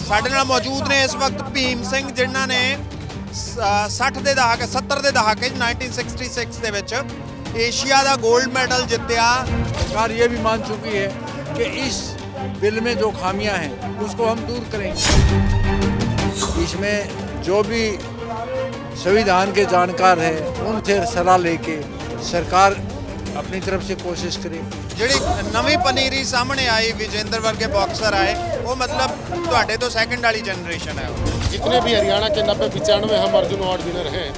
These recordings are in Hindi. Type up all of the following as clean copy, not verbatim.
ਸਾਡੇ ਨਾਲ ਮੌਜੂਦ ਨੇ ਇਸ ਵਕਤ ਭੀਮ ਸਿੰਘ ਜਿਨ੍ਹਾਂ ਨੇ 60 ਦੇ ਦਹਾਕੇ 70 ਦੇ ਦਹਾਕੇ 1966 ਦੇ ਵਿੱਚ एशिया का गोल्ड मेडल जितया। सरकार ये भी मान चुकी है कि इस बिल में जो खामियां हैं उसको हम दूर करेंगे। इसमें जो भी संविधान के जानकार हैं उनसे सलाह लेके सरकार अपनी तरफ से कोशिश करे। ਜਿਹੜੀ ਨਵੀਂ ਪਨੀਰੀ ਸਾਹਮਣੇ ਆਈ ਵਿਜੇਂਦਰ ਵਰਗੇ ਬਾਕਸਰ ਆਏ ਉਹ ਮਤਲਬ ਤੁਹਾਡੇ ਤੋਂ ਸੈਕੰਡ ਵਾਲੀ ਜਨਰੇਸ਼ਨ ਹੈ। जितने भी हरियाणा के 90-95 हम अर्जुन अवार्ड विनर हैं,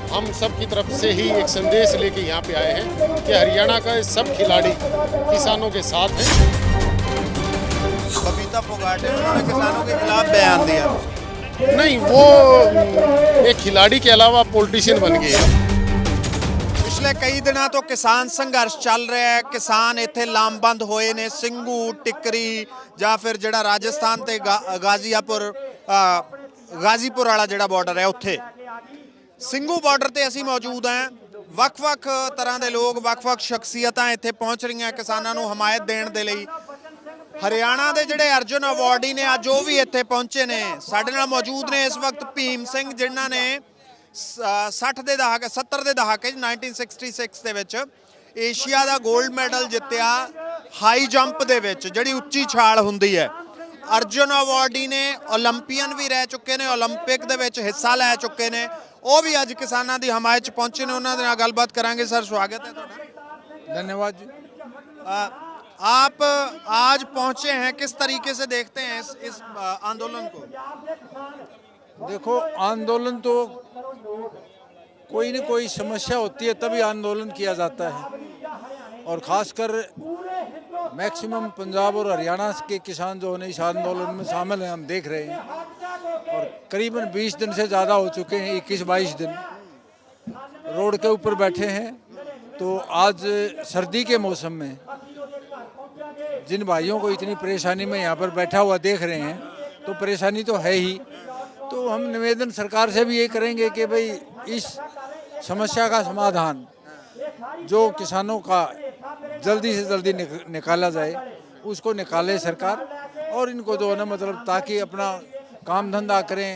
हम सब की तरफ से ही एक संदेश लेके यहाँ पे आए हैं कि हरियाणा का सब खिलाड़ी किसानों के साथ हैं। बबीता फोगाट उन्होंने किसानों के खिलाफ बयान दिया। नहीं, वो एक खिलाड़ी के अलावा पॉलिटिशियन बन गए हैं। पिछले कई दिनों तो किसान संघर्ष चल रहा है। किसान इत्थे लामबंद होए ने ਸਿੰਘੂ टिकरी ਜਾਂ ਫਿਰ ਜਿਹੜਾ ਰਾਜਸਥਾਨ ਤੇ ਗਾਜ਼ੀਪੁਰ ਵਾਲਾ ਜਿਹੜਾ ਬਾਰਡਰ ਹੈ ਉੱਥੇ ਸਿੰਘੂ ਬਾਰਡਰ ਤੇ ਅਸੀਂ ਮੌਜੂਦ ਹਾਂ। ਵੱਖ-ਵੱਖ ਤਰ੍ਹਾਂ ਦੇ ਲੋਕ ਵੱਖ-ਵੱਖ ਸ਼ਖਸੀਅਤਾਂ ਇੱਥੇ ਪਹੁੰਚ ਰਹੀਆਂ ਕਿਸਾਨਾਂ ਨੂੰ ਹਮਾਇਤ ਦੇਣ ਦੇ ਲਈ। ਹਰਿਆਣਾ ਦੇ ਜਿਹੜੇ ਅਰਜੁਨ ਅਵਾਰਡੀ ਨੇ ਅੱਜ ਉਹ ਵੀ ਇੱਥੇ ਪਹੁੰਚੇ ਨੇ। ਸਾਡੇ ਨਾਲ ਮੌਜੂਦ ਨੇ ਇਸ ਵਕਤ ਭੀਮ ਸਿੰਘ ਜਿਨ੍ਹਾਂ ਨੇ 60 ਦੇ ਦਹਾਕੇ 70 ਦੇ ਦਹਾਕੇ 1966 ਦੇ ਵਿੱਚ ਏਸ਼ੀਆ ਦਾ 골ਡ ਮੈਡਲ ਜਿੱਤਿਆ ਹਾਈ ਜੰਪ ਦੇ ਵਿੱਚ ਜਿਹੜੀ ਉੱਚੀ ਛਾਲ ਹੁੰਦੀ ਹੈ। ਅਰਜੁਨ ਅਵਾਰਡੀ ਨੇ ਓਲੰਪੀਅਨ ਵੀ ਰਹਿ ਚੁੱਕੇ ਨੇ, ਓਲੰਪਿਕ ਦੇ ਵਿੱਚ ਹਿੱਸਾ ਲੈ ਚੁੱਕੇ ਨੇ। ਉਹ ਵੀ ਅੱਜ ਕਿਸਾਨਾਂ ਦੀ ਹਮਾਇਤ 'ਚ ਪਹੁੰਚੇ ਨੇ। ਉਹਨਾਂ ਦੇ ਨਾਲ ਗੱਲਬਾਤ ਕਰਾਂਗੇ। ਸਰ स्वागत है ਤੁਹਾਡਾ। धन्यवाद जी। आप आज पहुंचे हैं, किस तरीके से देखते हैं इस आंदोलन को? देखो, आंदोलन तो कोई न कोई समस्या होती है तभी आंदोलन किया जाता है और ख़ासकर मैक्सिमम पंजाब और हरियाणा के किसान जो हैं इस आंदोलन में शामिल हैं, हम देख रहे हैं। और करीबन 20 दिन से ज़्यादा हो चुके हैं, 21-22 दिन रोड के ऊपर बैठे हैं। तो आज सर्दी के मौसम में जिन भाइयों को इतनी परेशानी में यहाँ पर बैठा हुआ देख रहे हैं तो परेशानी तो है ही। तो हम निवेदन सरकार से भी ये करेंगे कि भाई इस समस्या का समाधान जो किसानों का जल्दी से जल्दी निकाला जाए उसको निकाले सरकार। और इनको जो है ना मतलब ताकि अपना काम धंधा करें।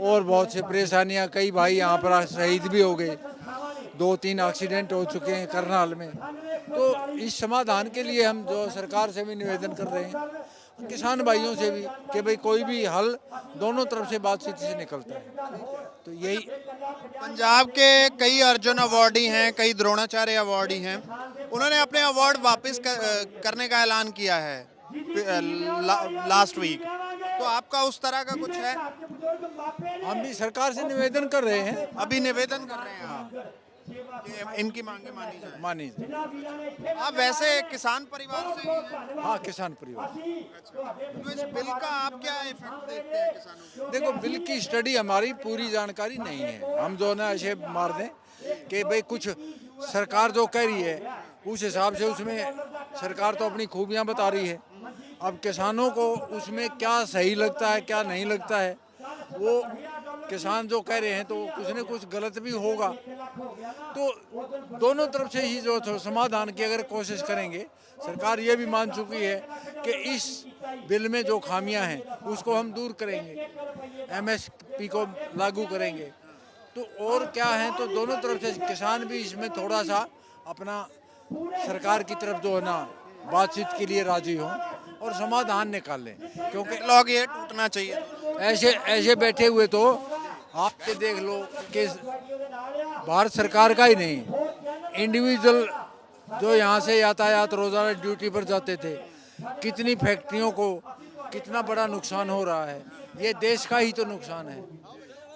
और बहुत से परेशानियाँ, कई भाई यहाँ पर शहीद भी हो गए, 2-3 एक्सीडेंट हो चुके हैं करनाल में। तो इस समाधान के लिए हम जो सरकार से भी निवेदन कर रहे हैं, किसान भाइयों से भी, कि भाई कोई भी हल दोनों तरफ से बातचीत से निकलता है। तो यही पंजाब के कई अर्जुन अवार्डी हैं, कई द्रोणाचार्य अवार्डी हैं, उन्होंने अपने अवार्ड वापस करने का ऐलान किया है लास्ट वीक। तो आपका उस तरह का कुछ है? हम भी सरकार से निवेदन कर रहे हैं। अभी निवेदन कर रहे हैं आप कि इनकी मांगे मानी जाए। मानी जाए। आप वैसे किसान परिवार से ही हैं? हाँ, किसान परिवार। तो इस बिल का आप क्या इफेक्ट देखते हैं किसानों को? देखो, बिल की स्टडी हमारी पूरी जानकारी नहीं है। हम जो ना ऐसे मार दें कि भाई कुछ सरकार जो कह रही है उस हिसाब से उसमें सरकार तो अपनी खूबियां बता रही है। अब किसानों को उसमें क्या सही लगता है क्या नहीं लगता है, वो किसान जो कह रहे हैं तो कुछ न कुछ गलत भी होगा। तो दोनों तरफ से ही जो समाधान की अगर कोशिश करेंगे, सरकार ये भी मान चुकी है कि इस बिल में जो खामियां हैं उसको हम दूर करेंगे, MSP को लागू करेंगे। तो और क्या है, तो दोनों तरफ से किसान भी इसमें थोड़ा सा अपना सरकार की तरफ जो है ना बातचीत के लिए राजी हों और समाधान निकालें। क्योंकि लॉग ये टूटना चाहिए। ऐसे बैठे हुए तो आप ये देख लो कि भारत सरकार का ही नहीं, इंडिविजुअल जो यहाँ से यातायात रोज़ाना ड्यूटी पर जाते थे, कितनी फैक्ट्रियों को कितना बड़ा नुकसान हो रहा है। ये देश का ही तो नुकसान है।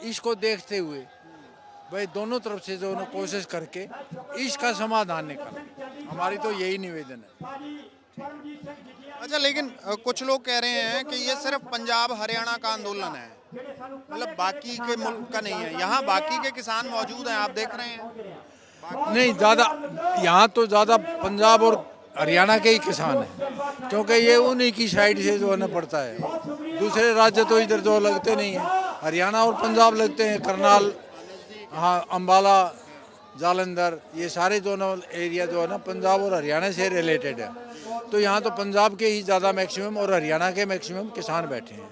इसको देखते हुए भाई दोनों तरफ से जो कोशिश करके इसका समाधान निकालें, हमारी तो यही निवेदन है। अच्छा, लेकिन कुछ लोग कह रहे हैं कि ये सिर्फ पंजाब हरियाणा का आंदोलन है, मतलब बाकी के मुल्क का नहीं है। यहाँ बाकी के किसान मौजूद हैं, आप देख रहे हैं। नहीं, ज़्यादा यहाँ तो ज़्यादा पंजाब और हरियाणा के ही किसान हैं, क्योंकि ये उन्हीं की साइड से जो है ना पड़ता है। दूसरे राज्य तो इधर जो लगते नहीं हैं, हरियाणा और पंजाब लगते हैं। करनाल, हाँ, अम्बाला, जालंधर, ये सारे जोनल एरिया जो है ना पंजाब और हरियाणा से रिलेटेड है। तो यहाँ तो पंजाब के ही ज़्यादा मैक्सिमम और हरियाणा के मैक्सिमम किसान बैठे हैं।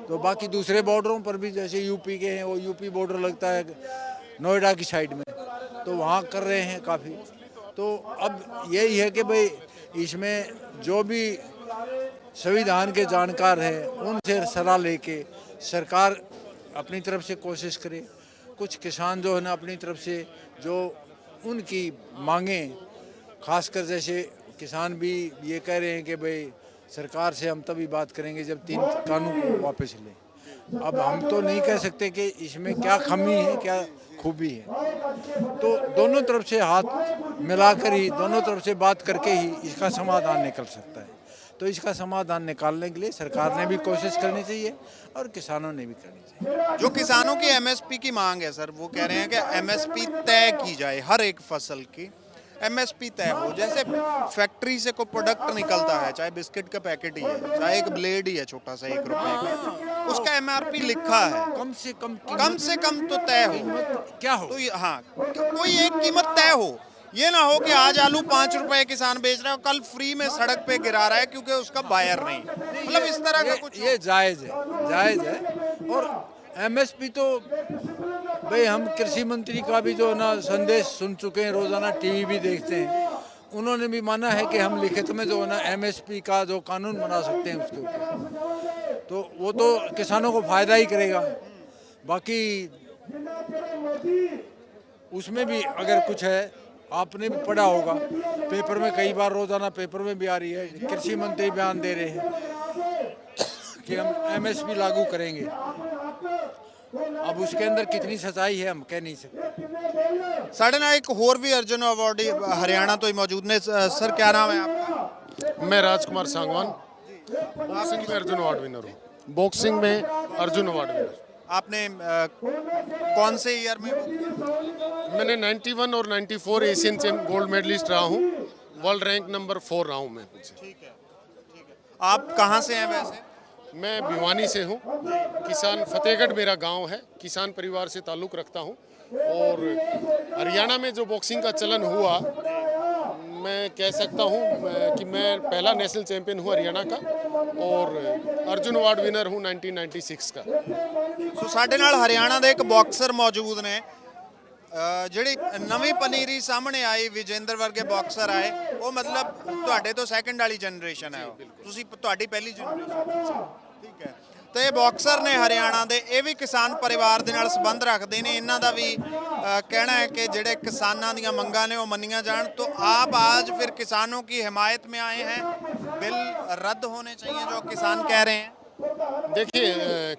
तो बाकी दूसरे बॉर्डरों पर भी जैसे यूपी के हैं, वो यूपी बॉर्डर लगता है नोएडा की साइड में, तो वहाँ कर रहे हैं काफ़ी। तो अब यही है कि भाई इसमें जो भी संविधान के जानकार हैं उनसे सलाह लेके सरकार अपनी तरफ से कोशिश करे। कुछ किसान जो है ना अपनी तरफ से जो उनकी मांगें, खासकर जैसे किसान भी ये कह रहे हैं कि भाई सरकार से हम तभी बात करेंगे जब 3 कानून को वापस लें। अब हम तो नहीं कह सकते कि इसमें क्या कमी है क्या खूबी है, तो दोनों तरफ से हाथ मिलाकर ही, दोनों तरफ से बात करके ही इसका समाधान निकल सकता है। तो इसका समाधान निकालने के लिए सरकार ने भी कोशिश करनी चाहिए और किसानों ने भी करनी चाहिए। जो किसानों की एमएसपी की मांग है सर, वो कह रहे हैं कि एमएसपी तय की जाए, हर एक फसल की एमएसपी तय हो। जैसे फैक्ट्री से कोई प्रोडक्ट निकलता है, चाहे बिस्किट का पैकेट ही है, चाहे एक ब्लेड ही है छोटा सा 1 रुपए का, उसका एमआरपी लिखा है, कम से कम तो तय हो। क्या हो, तो हाँ, कोई एक कीमत तय हो। ये ना हो कि आज आलू 5 रुपए किसान बेच रहा है और कल फ्री में सड़क पे गिरा रहा है क्योंकि उसका बायर नहीं। मतलब इस तरह का कुछ ये जायज़ है। और एमएसपी तो भाई हम कृषि मंत्री का भी जो ना संदेश सुन चुके हैं, रोजाना टीवी भी देखते हैं, उन्होंने भी माना है कि हम लिखित में जो है ना एमएसपी का जो कानून बना सकते हैं उसके ऊपर, तो वो तो किसानों को फायदा ही करेगा। बाकी उसमें भी अगर कुछ है, आपने भी पढ़ा होगा पेपर में, कई बार रोजाना पेपर में भी आ रही है, कृषि मंत्री बयान दे रहे हैं कि हम एमएसपी लागू करेंगे। अब उसके अंदर कितनी सच्चाई है हम कह नहीं सकते। साढ़े ना एक होर भी अर्जुन अवार्डी हरियाणा तो ही मौजूद ने। सर क्या नाम है आपका? मैं राजकुमार सांगवान, बॉक्सिंग में अर्जुन अवार्ड विनर हूँ। बॉक्सिंग में अर्जुन अवार्ड विनर। आपने कौन से ईयर में? मैंने 91 और 94 एशियन गोल्ड मेडलिस्ट रहा हूँ। वर्ल्ड रैंक नंबर 4 रहा हूँ मैं। ठीक है। आप कहाँ से हैं वैसे? मैं भिवानी से हूँ। किसान फतेहगढ़ मेरा गांव है। किसान परिवार से ताल्लुक़ रखता हूँ। और हरियाणा में जो बॉक्सिंग का चलन हुआ, मैं कह सकता हूँ कि मैं पहला नेशनल चैंपियन हूँ हरियाणा का और अर्जुन अवार्ड विनर हूँ 1996 का। सो साढ़े नाल हरियाणा ਦੇ ਇੱਕ ਬਾਕਸਰ ਮੌਜੂਦ ਨੇ, ਜਿਹੜੀ ਨਵੀਂ ਪਨੀਰੀ ਸਾਹਮਣੇ ਆਈ, ਵਿਜੇਂਦਰ ਵਰਗੇ ਬਾਕਸਰ ਆਏ, ਉਹ ਮਤਲਬ ਤੁਹਾਡੇ ਤੋਂ ਸੈਕੰਡ ਵਾਲੀ ਜਨਰੇਸ਼ਨ ਹੈ, ਤੁਸੀਂ ਤੁਹਾਡੀ ਪਹਿਲੀ ਜਨਰੇਸ਼ਨ। ਠੀਕ ਹੈ। ਤੇ ਇਹ ਬਾਕਸਰ ਨੇ ਹਰਿਆਣਾ ਦੇ, ਇਹ ਵੀ ਕਿਸਾਨ ਪਰਿਵਾਰ ਦੇ ਨਾਲ ਸੰਬੰਧ ਰੱਖਦੇ ਨੇ। ਇਹਨਾਂ ਦਾ ਵੀ ਕਹਿਣਾ है कि ਜਿਹੜੇ किसानों ਦੀਆਂ ਮੰਗਾਂ ਨੇ ਉਹ ਮੰਨੀਆਂ ਜਾਣ। तो आप आज फिर किसानों की हिमायत में आए हैं, बिल रद्द होने चाहिए जो किसान कह रहे हैं? देखिए,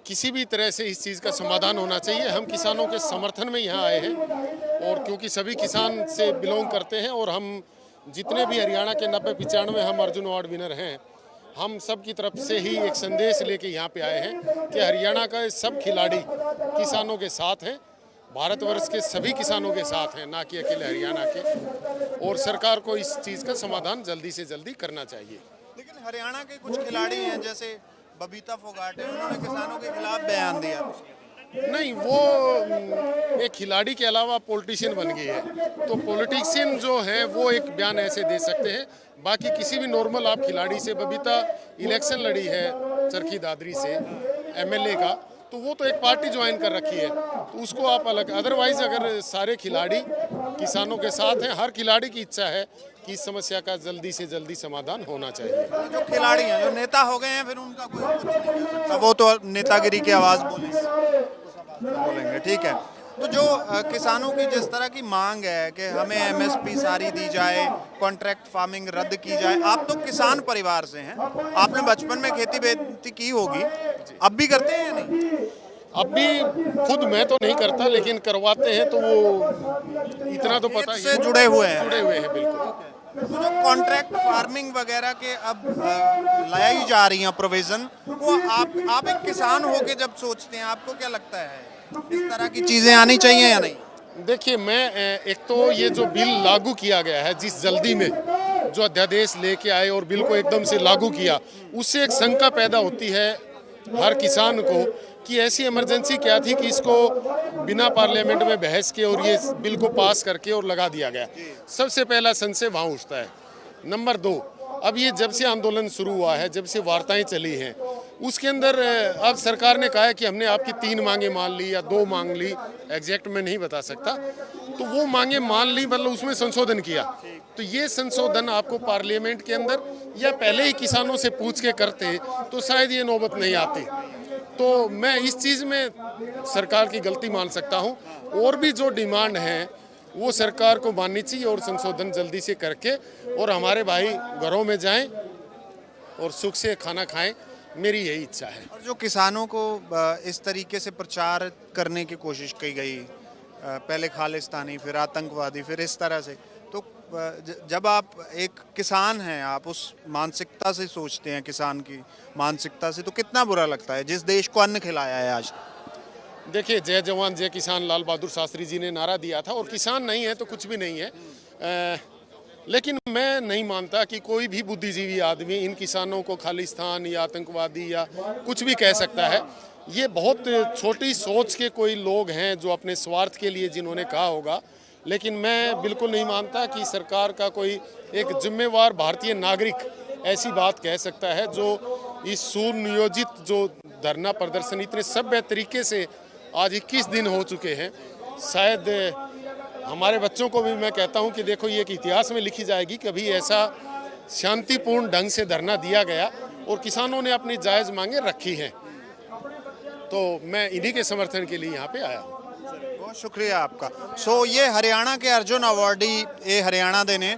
किसी भी तरह से इस चीज़ का समाधान होना चाहिए। हम किसानों के समर्थन में यहाँ आए हैं और क्योंकि सभी किसान से बिलोंग करते हैं और हम जितने भी हरियाणा के 90-95 हम अर्जुन अवार्ड विनर हैं, हम सब की तरफ से ही एक संदेश लेके यहाँ पे आए हैं कि हरियाणा का सब खिलाड़ी किसानों के साथ हैं, भारतवर्ष के सभी किसानों के साथ हैं, ना कि अकेले हरियाणा के। और सरकार को इस चीज़ का समाधान जल्दी से जल्दी करना चाहिए। लेकिन हरियाणा के कुछ खिलाड़ी हैं जैसे बबीता फोगाट है, उन्होंने किसानों के खिलाफ बयान दिया। नहीं, वो एक खिलाड़ी के अलावा पॉलिटिशियन बन गई है। तो पॉलिटिशियन जो है वो एक बयान ऐसे दे सकते हैं, बाकी किसी भी नॉर्मल आप खिलाड़ी से, बबीता इलेक्शन लड़ी है चरखी दादरी से एमएलए का, तो वो तो एक पार्टी ज्वाइन कर रखी है, तो उसको आप अलग। अदरवाइज अगर सारे खिलाड़ी किसानों के साथ हैं, हर खिलाड़ी की इच्छा है कि इस समस्या का जल्दी से जल्दी समाधान होना चाहिए। जो खिलाड़ी हैं, जो नेता हो गए हैं, फिर उनका कोई कुछ नहीं कर सकता, वो तो नेतागिरी की आवाज़ बोलेंगे। ठीक है। तो जो किसानों की जिस तरह की मांग है कि हमें एमएसपी सारी दी जाए, कॉन्ट्रैक्ट फार्मिंग रद्द की जाए, आप तो किसान परिवार से हैं, आपने बचपन में खेती बेती की होगी, अब भी करते हैं या नहीं? अब भी खुद मैं तो नहीं करता, लेकिन करवाते हैं तो वो इतना तो पता ही से जुड़े हुए हैं। बिल्कुल। तो जो कॉन्ट्रैक्ट फार्मिंग वगैरह के अब लाई जा रही हैं प्रोविजन, वो आप एक किसान होके जब सोचते हैं, आपको क्या लगता है इस तरह की चीजें आनी चाहिए या नहीं? देखिए, मैं एक तो ये जो बिल लागू किया गया है, जिस जल्दी में जो अध्यादेश लेके आए और बिल को एकदम से लागू किया, उससे एक शंका पैदा होती है हर किसान को कि ऐसी इमरजेंसी क्या थी कि इसको बिना पार्लियामेंट में बहस के और ये बिल को पास करके और लगा दिया गया। सबसे पहला संशय वहाँ उठता है। नंबर 2, अब ये जब से आंदोलन शुरू हुआ है, जब से वार्ताएं चली हैं, उसके अंदर अब सरकार ने कहा है कि हमने आपकी 3 मांगे मान ली या 2 मांग ली, एग्जैक्ट मैं नहीं बता सकता, तो वो मांगे मान ली, मतलब उसमें संशोधन किया। तो ये संशोधन आपको पार्लियामेंट के अंदर या पहले ही किसानों से पूछ के करते तो शायद ये नौबत नहीं आती। तो मैं इस चीज़ में सरकार की गलती मान सकता हूँ। और भी जो डिमांड है वो सरकार को माननी चाहिए और संशोधन जल्दी से करके और हमारे भाई घरों में जाएं और सुख से खाना खाएं, मेरी यही इच्छा है। और जो किसानों को इस तरीके से प्रचार करने की कोशिश की गई, पहले खालिस्तानी फिर आतंकवादी फिर इस तरह से, तो जब आप एक किसान हैं, आप उस मानसिकता से सोचते हैं, किसान की मानसिकता से, तो कितना बुरा लगता है जिस देश को अन्न खिलाया है आज। देखिए, जय जवान जय किसान लाल बहादुर शास्त्री जी ने नारा दिया था, और किसान नहीं है तो कुछ भी नहीं है। लेकिन मैं नहीं मानता कि कोई भी बुद्धिजीवी आदमी इन किसानों को खालिस्तान या आतंकवादी या कुछ भी कह सकता है। ये बहुत छोटी सोच के कोई लोग हैं जो अपने स्वार्थ के लिए जिन्होंने कहा होगा। लेकिन मैं बिल्कुल नहीं मानता कि सरकार का कोई एक जिम्मेवार भारतीय नागरिक ऐसी बात कह सकता है, जो इस सुनियोजित जो धरना प्रदर्शन इतने सभ्य तरीके से आज 21 दिन हो चुके हैं, शायद हमारे बच्चों को भी मैं कहता हूं कि देखो, ये एक इतिहास में लिखी जाएगी, कभी ऐसा शांतिपूर्ण ढंग से धरना दिया गया और किसानों ने अपनी जायज़ मांगे रखी हैं। तो मैं इन्हीं के समर्थन के लिए यहाँ पे आया हूँ। बहुत शुक्रिया आपका। सो ये हरियाणा के अर्जुन अवार्डी, ये हरियाणा ਦੇ ਨੇ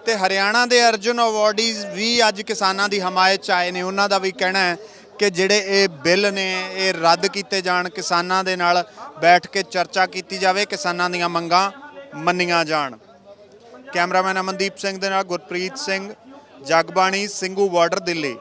ਤੇ ਹਰਿਆਣਾ ਦੇ ਅਰਜੁਨ ਅਵਾਰਡੀਜ਼ ਵੀ ਅੱਜ ਕਿਸਾਨਾਂ ਦੀ ਹਮਾਇਤ 'ਚ ਆਏ ਨੇ। ਉਹਨਾਂ ਦਾ ਵੀ ਕਹਿਣਾ ਹੈ ਕਿ ਜਿਹੜੇ ਇਹ ਬਿੱਲ ਨੇ ਇਹ ਰੱਦ ਕੀਤੇ ਜਾਣ, ਕਿਸਾਨਾਂ ਦੇ ਨਾਲ ਬੈਠ ਕੇ ਚਰਚਾ ਕੀਤੀ ਜਾਵੇ, ਕਿਸਾਨਾਂ ਦੀਆਂ ਮੰਗਾਂ ਮੰਨੀਆਂ ਜਾਣ। ਕੈਮਰਾਮੈਨ ਅਮਨਦੀਪ ਸਿੰਘ ਦੇ ਨਾਲ ਗੁਰਪ੍ਰੀਤ ਸਿੰਘ, ਜਗਬਾਣੀ, ਸਿੰਘੂ ਬਾਰਡਰ, ਦਿੱਲੀ।